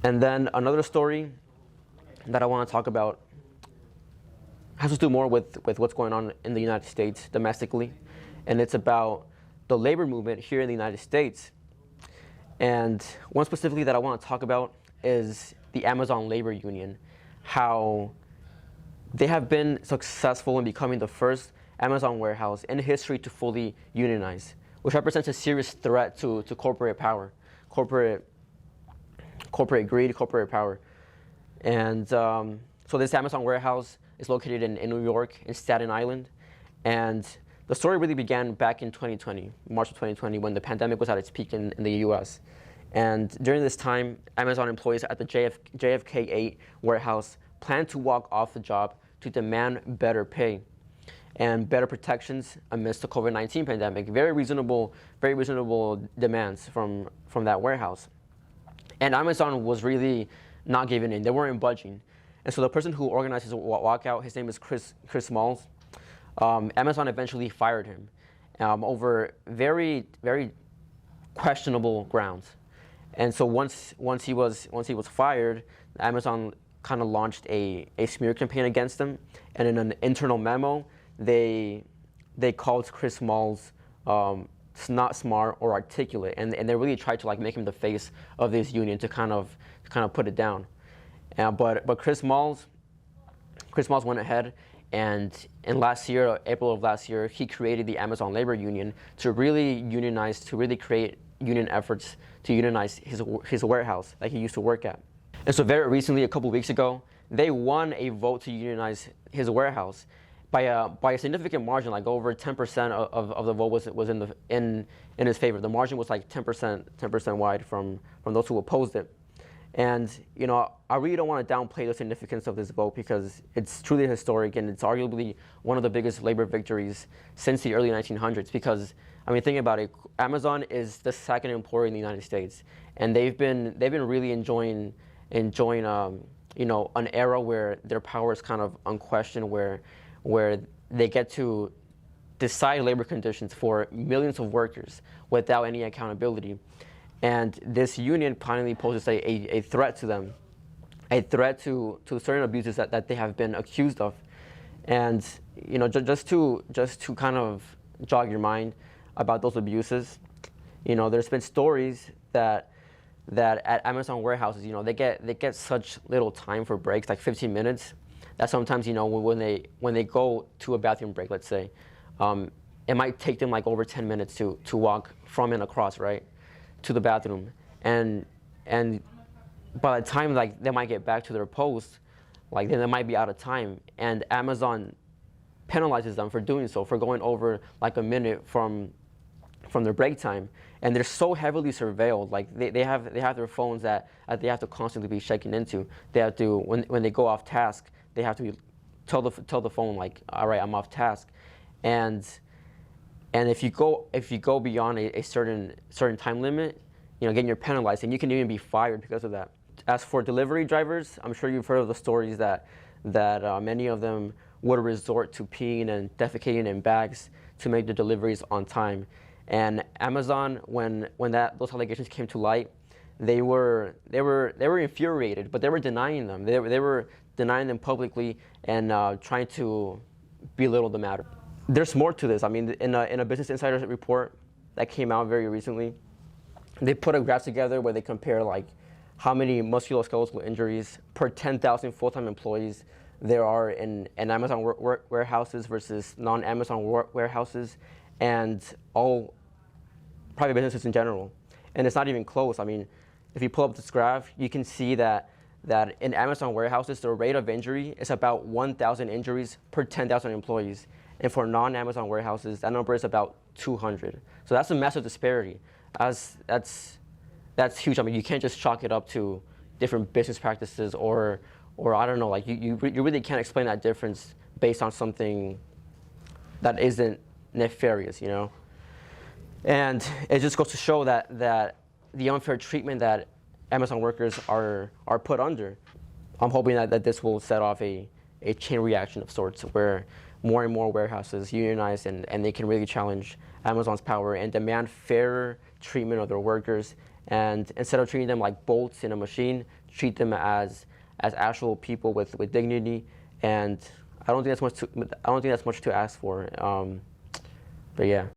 And then another story that I want to talk about has to do more with what's going on in the United States domestically. And it's about the labor movement here in the United States. And one specifically that I want to talk about is the Amazon Labor Union, how they have been successful in becoming the first Amazon warehouse in history to fully unionize, which represents a serious threat to corporate power, corporate greed, corporate power. And so this Amazon warehouse is located in New York, in Staten Island. And the story really began back in 2020, March of 2020, when the pandemic was at its peak in the US. And during this time, Amazon employees at the JFK 8 warehouse planned to walk off the job to demand better pay and better protections amidst the COVID-19 pandemic. Very reasonable demands from that warehouse. And Amazon was really not giving in. They weren't budging. And so the person who organized his walkout, his name is Chris Smalls. Amazon eventually fired him over very questionable grounds. And so once he was fired, Amazon kind of launched a smear campaign against him. And in an internal memo, they called Chris Smalls not smart or articulate, and they really tried to make him the face of this union to kind of put it down. But Chris Smalls went ahead, and in April of last year, he created the Amazon Labor Union to really unionize, to really create union efforts to unionize his warehouse that he used to work at. And so very recently, a couple weeks ago, they won a vote to unionize his warehouse by a significant margin, like over 10% of the vote was in his favor. The margin was like 10% wide from those who opposed it. And I really don't want to downplay the significance of this vote, because it's truly historic, and it's arguably one of the biggest labor victories since the early 1900s. Because think about it, Amazon is the second employer in the United States, and they've been really enjoying an era where their power is kind of unquestioned, where they get to decide labor conditions for millions of workers without any accountability. And this union finally poses a threat to them, a threat to certain abuses that they have been accused of. And just to kind of jog your mind about those abuses, there's been stories that at Amazon warehouses, they get such little time for breaks, like 15 minutes. That sometimes, when they go to a bathroom break, let's say, it might take them like over 10 minutes to walk from and across, right, to the bathroom. And by the time they might get back to their post, then they might be out of time. And Amazon penalizes them for doing so, for going over like a minute from their break time. And they're so heavily surveilled. They have their phones that they have to constantly be checking into. They have to, when they go off task, they have to tell the phone, like, all right, I'm off task. And if you go beyond a certain time limit, again, you're penalized, and you can even be fired because of that. As for delivery drivers, I'm sure you've heard of the stories that many of them would resort to peeing and defecating in bags to make the deliveries on time. And Amazon, when those allegations came to light, they were infuriated, but they were denying them. They were denying them publicly and trying to belittle the matter. There's more to this. In a Business Insider report that came out very recently, they put a graph together where they compare how many musculoskeletal injuries per 10,000 full-time employees there are in Amazon warehouses versus non-Amazon warehouses, and all private businesses in general. And it's not even close. If you pull up this graph, you can see that in Amazon warehouses, the rate of injury is about 1,000 injuries per 10,000 employees. And for non-Amazon warehouses, that number is about 200. So that's a massive disparity. That's huge. You can't just chalk it up to different business practices or I don't know, you really can't explain that difference based on something that isn't nefarious, And it just goes to show that the unfair treatment that Amazon workers are put under. I'm hoping that this will set off a chain reaction of sorts, where more and more warehouses unionize and they can really challenge Amazon's power and demand fairer treatment of their workers and instead of treating them like bolts in a machine, treat them as actual people with dignity. And I don't think that's much to ask for. But yeah.